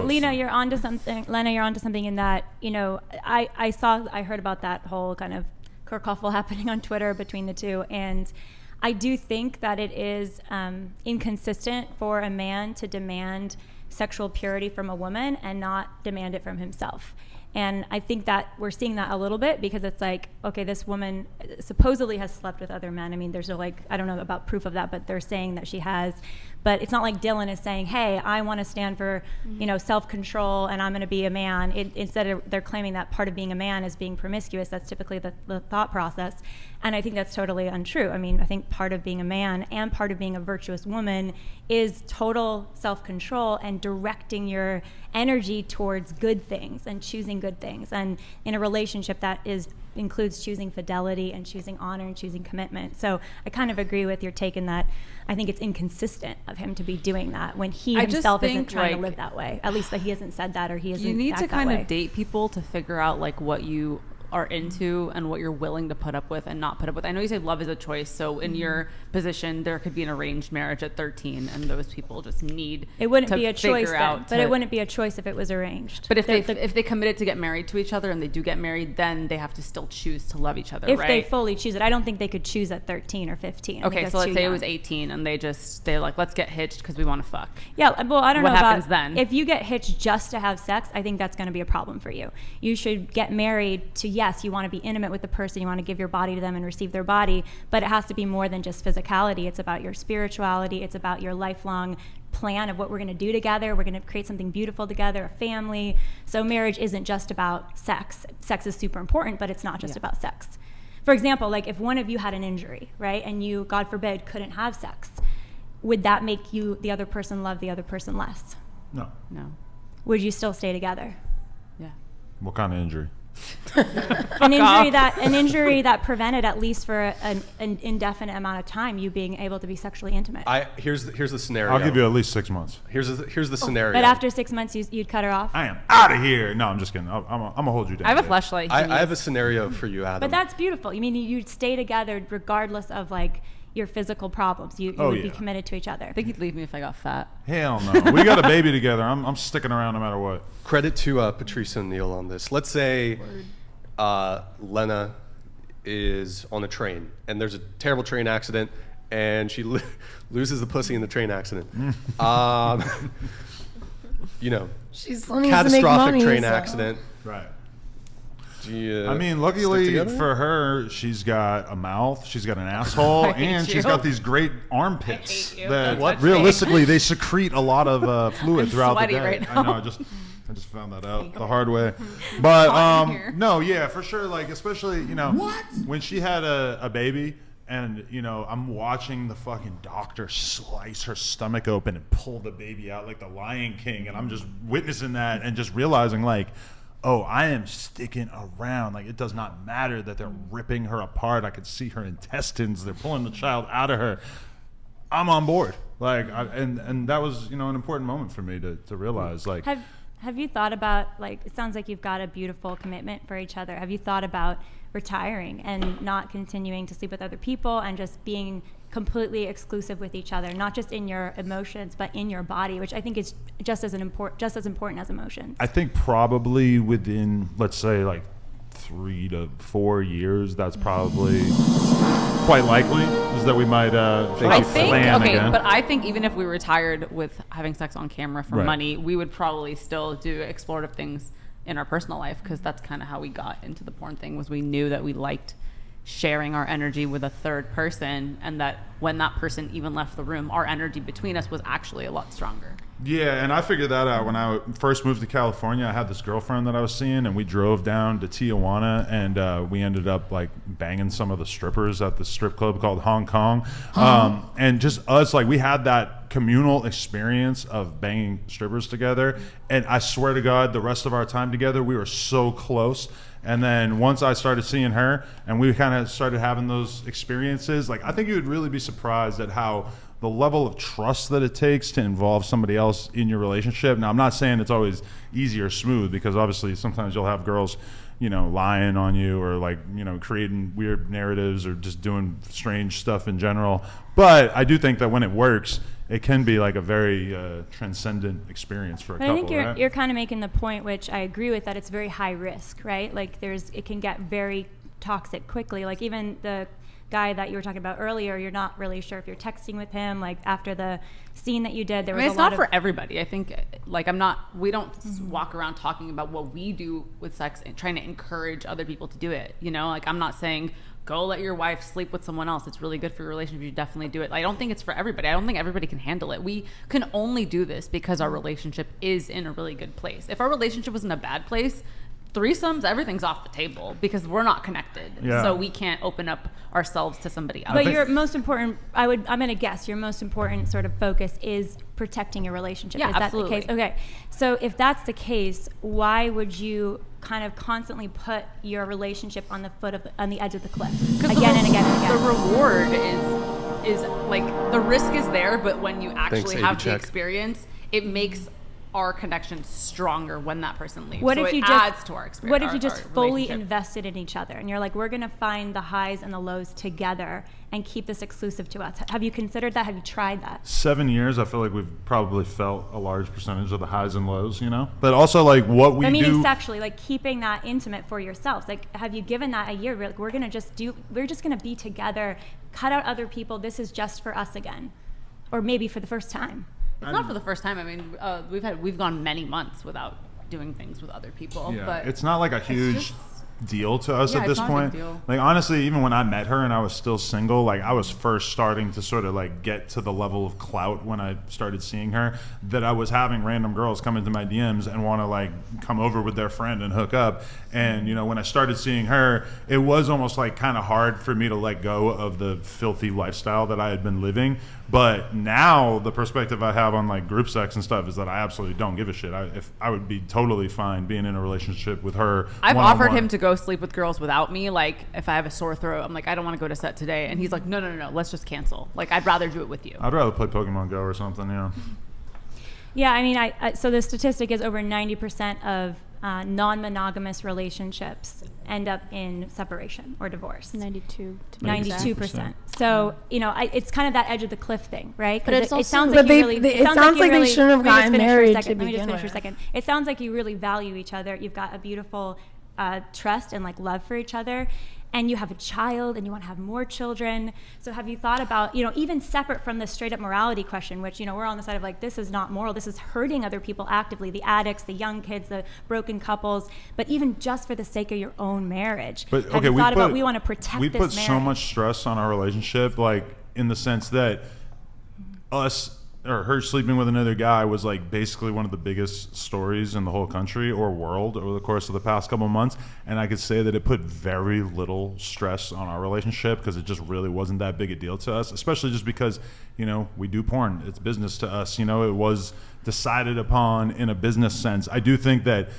Lena, you're onto something. Lena, you're onto something in that, I heard about that whole kind of kerfuffle happening on Twitter between the two, and I do think that it is inconsistent for a man to demand sexual purity from a woman and not demand it from himself. And I think that we're seeing that a little bit because it's like, okay, this woman supposedly has slept with other men. I mean, there's no I don't know about proof of that, but they're saying that she has. But it's not like Dylan is saying, hey, I want to stand for, self-control and I'm going to be a man. Instead, they're claiming that part of being a man is being promiscuous. That's typically the thought process. And I think that's totally untrue. I mean, I think part of being a man and part of being a virtuous woman is total self-control and directing your energy towards good things and choosing good things. And in a relationship that includes choosing fidelity and choosing honor and choosing commitment. So I kind of agree with your take in that I think it's inconsistent of him to be doing that when he himself isn't trying to live that way. At least that he hasn't said that or he hasn't. You need to kind of date people to figure out what you are into and what you're willing to put up with and not put up with. I know you say love is a choice, so in your position there could be an arranged marriage at 13 and those people just need it wouldn't be a choice then, but it wouldn't be a choice if it was arranged. But if they committed to get married to each other and they do get married, then they have to still choose to love each other, if right? They fully choose it. I don't think they could choose at 13 or 15. Okay, so let's say it was 18 and they're like, let's get hitched because we want to fuck. Yeah, well, I don't know what happens about then. If you get hitched just to have sex, I think that's going to be a problem for you. You should get married to, yes, you want to be intimate with the person, you want to give your body to them and receive their body, but it has to be more than just physicality. It's about your spirituality. It's about your lifelong plan of what we're going to do together. We're going to create something beautiful together, a family. So marriage isn't just about sex. Sex is super important, but it's not just about sex. For example, if one of you had an injury, right, and you, God forbid, couldn't have sex, would that make you, the other person, love the other person less? No. Would you still stay together? Yeah. What kind of injury? An injury that prevented, at least for an indefinite amount of time, you being able to be sexually intimate. Here's the scenario. I'll give you at least 6 months. Here's the scenario. But after 6 months, you'd cut her off? I am out of here. No, I'm just kidding. I'm gonna hold you down. I have a fleshlight. I have a scenario for you, Adam. But that's beautiful. You mean you'd stay together regardless of your physical problems. You would be committed to each other. I think he'd leave me if I got fat. Hell no. We got a baby together. I'm sticking around no matter what. Credit to Patrice and Neil on this. Let's say Lena is on a train and there's a terrible train accident and she loses the pussy in the train accident. She's wanting catastrophic to make money, train accident. Right. I mean, luckily for her, she's got a mouth, she's got an asshole, and she's got these great armpits that realistically they secrete a lot of fluid throughout the day. Right now. I know. I just found that out the hard way. But no, yeah, for sure. Especially when she had a baby. And, I'm watching the fucking doctor slice her stomach open and pull the baby out like the Lion King. And I'm just witnessing that and just realizing, oh, I am sticking around. It does not matter that they're ripping her apart. I could see her intestines. They're pulling the child out of her. I'm on board. And that was, an important moment for me to realize. Have you thought about, it sounds like you've got a beautiful commitment for each other. Have you thought about retiring and not continuing to sleep with other people and just being completely exclusive with each other, not just in your emotions, but in your body, which I think is just as important as emotions? I think probably within, let's say, 3 to 4 years, that's probably quite likely, is that we might plan again. But I think even if we retired with having sex on camera for money, we would probably still do explorative things in our personal life, because that's kind of how we got into the porn thing, was we knew that we liked sharing our energy with a third person, and that when that person even left the room, our energy between us was actually a lot stronger. Yeah, and I figured that out when I first moved to California. I had this girlfriend that I was seeing, and we drove down to Tijuana, and we ended up banging some of the strippers at the strip club called Hong Kong. And just us, we had that communal experience of banging strippers together. And I swear to God, the rest of our time together, we were so close. And then once I started seeing her and we kind of started having those experiences, I think you would really be surprised at how the level of trust that it takes to involve somebody else in your relationship. Now, I'm not saying it's always easy or smooth, because obviously sometimes you'll have girls, lying on you, or creating weird narratives, or just doing strange stuff in general. But I do think that when it works, it can be like a very transcendent experience for a But couple. I think right? you're kind of making the point, which I agree with, that it's very high risk, right? Like it can get very toxic quickly. Like even the guy that you were talking about earlier, you're not really sure if you're texting with him. Like after the scene that you did, there was it's a lot not for everybody. I think like we don't walk around talking about what we do with sex and trying to encourage other people to do it. You know, like I'm not saying go let your wife sleep with someone else. It's really good for your relationship. You definitely do it. I don't think it's for everybody. I don't think everybody can handle it. We can only do this because our relationship is in a really good place. If our relationship was in a bad place, threesomes, everything's off the table because we're not connected. Yeah. So we can't open up ourselves to somebody else. But your most important, I'm going to guess, your most important sort of focus is protecting your relationship. Yeah, is that absolutely. the case? Okay. So if that's the case, why would you kind of constantly put your relationship on the edge of the cliff again and again and again? The reward is like the risk is there, but when you actually Thanks, have AB the check. experience, it makes our connection stronger when that person leaves. What so if you it just adds to our experience? What if you just fully relationship. invested in each other and you're like, we're going to find the highs and the lows together and keep this exclusive to us? Have you considered that? Have you tried that? 7 years, I feel like we've probably felt a large percentage of the highs and lows, you know? But also, like, what we Meaning do... sexually, like keeping that intimate for yourselves. Like, have you given that a year? We're like, we're just going to be together, cut out other people. This is just for us again. Or maybe for the first time. It's not for the first time. I mean, we've gone many months without doing things with other people. Yeah, But it's not like a huge deal to us Yeah, at it's this not a big point. deal. Like honestly, even when I met her and I was still single, like I was first starting to sort of like get to the level of clout when I started seeing her, that I was having random girls come into my DMs and want to like come over with their friend and hook up. And you know, when I started seeing her, it was almost like kind of hard for me to let go of the filthy lifestyle that I had been living. But now the perspective I have on like group sex and stuff is that I absolutely don't give a shit. I would be totally fine being in a relationship with her. I've one-on-one. offered him to go sleep with girls without me. Like if I have a sore throat, I'm like, I don't want to go to set today. And he's like, no, let's just cancel. Like I'd rather do it with you. I'd rather play Pokemon Go or something, yeah. Yeah, I mean, so the statistic is over 90% of non-monogamous relationships end up in separation or divorce. 92. 92%. So, you know, it's kind of that edge of the cliff thing, right? But it's it also- sounds But like you they- really. it sounds like they shouldn't have gotten married to Let me just begin finish for a with. second. It sounds like you really value each other. You've got a beautiful trust and like love for each other. And you have a child and you want to have more children. So have you thought about, you know, even separate from the straight up morality question, which, you know, we're on the side of like, this is not moral. This is hurting other people actively, the addicts, the young kids, the broken couples, but even just for the sake of your own marriage. But have okay, you we thought put, about we want to protect we this put marriage? so much stress on our relationship, like in the sense that us or her sleeping with another guy was like basically one of the biggest stories in the whole country or world over the course of the past couple of months. And I could say that it put very little stress on our relationship because it just really wasn't that big a deal to us, especially just because, you know, we do porn. It's business to us. You know, it was decided upon in a business sense. I do think that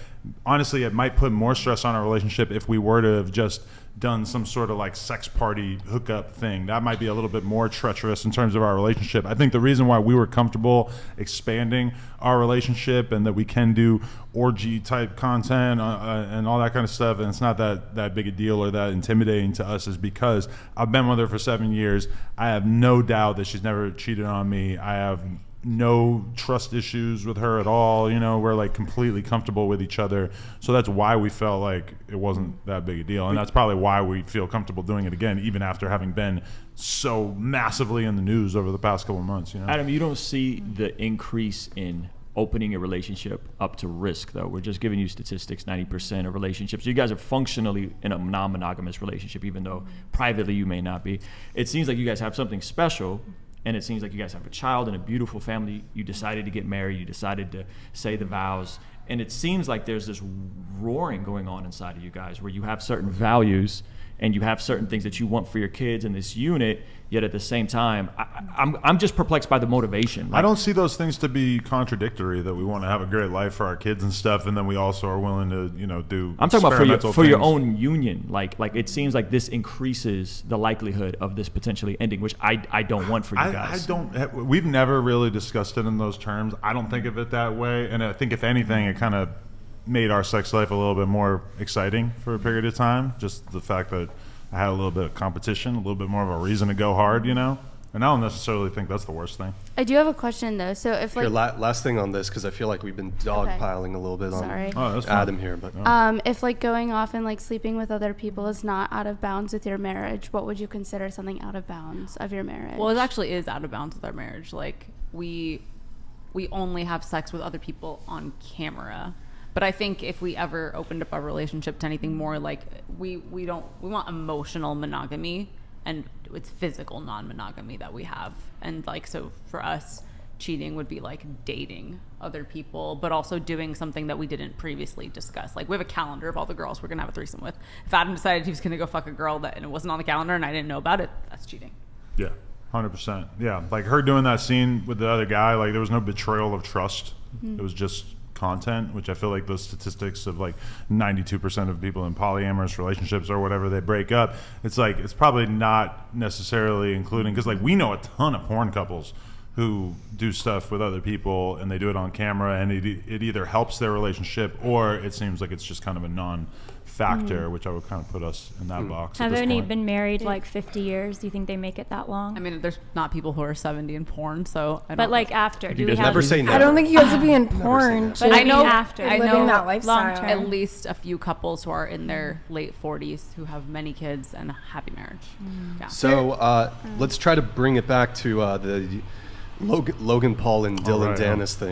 honestly, it might put more stress on our relationship if we were to have just done some sort of like sex party hookup thing. That might be a little bit more treacherous in terms of our relationship. I think the reason why we were comfortable expanding our relationship and that we can do orgy type content and all that kind of stuff, and it's not that big a deal or that intimidating to us, is because I've been with her for 7 years. I have no doubt that she's never cheated on me. I have no trust issues with her at all. You know, we're like completely comfortable with each other. So that's why we felt like it wasn't that big a deal. And that's probably why we feel comfortable doing it again, even after having been so massively in the news over the past couple of months. You know? Adam, you don't see the increase in opening a relationship up to risk, though. We're just giving you statistics, 90% of relationships. You guys are functionally in a non-monogamous relationship, even though privately you may not be. It seems like you guys have something special. And it seems like you guys have a child and a beautiful family. You decided to get married. You decided to say the vows. And it seems like there's this roaring going on inside of you guys where you have certain values and you have certain things that you want for your kids in this unit, yet at the same time, I'm just perplexed by the motivation. I don't see those things to be contradictory, that we want to have a great life for our kids and stuff, and then we also are willing to, you know, do I'm talking about experimental for your things. own union. Like it seems like this increases the likelihood of this potentially ending, which I don't want for you guys. We've never really discussed it in those terms. I don't think of it that way, and I think if anything, it kind of made our sex life a little bit more exciting for a period of time. Just the fact that I had a little bit of competition, a little bit more of a reason to go hard, you know. And I don't necessarily think that's the worst thing. I do have a question though. So if Here, like, last thing on this, because I feel like we've been dogpiling a little bit on Sorry. Oh, that's fine. Adam here, but if like going off and like sleeping with other people is not out of bounds with your marriage, what would you consider something out of bounds of your marriage? Well, it actually is out of bounds with our marriage. Like we only have sex with other people on camera. But I think if we ever opened up our relationship to anything more, like we want emotional monogamy, and it's physical non-monogamy that we have. And like, so for us, cheating would be like dating other people, but also doing something that we didn't previously discuss. Like we have a calendar of all the girls we're gonna have a threesome with. If Adam decided he was gonna go fuck a girl and it wasn't on the calendar and I didn't know about it, that's cheating. Yeah, 100%. Yeah, like her doing that scene with the other guy, like there was no betrayal of trust. It was just content, which I feel like those statistics of like 92% of people in polyamorous relationships or whatever they break up, it's like it's probably not necessarily including, because like we know a ton of porn couples who do stuff with other people and they do it on camera, and it either helps their relationship or it seems like it's just kind of a non-factor, which I would kind of put us in that box. Have at this any point. been married like 50 years? Do you think they make it that long? I mean, there's not people who are 70 in porn, so I don't But like after, do we there's have never say never. I don't think you have to be in porn. never. But But I know after, I living know that lifestyle. long term. at least a few couples who are in their late 40s who have many kids and a happy marriage. Yeah. so let's try to bring it back to the Logan Paul and Dylan right, Dennis thing.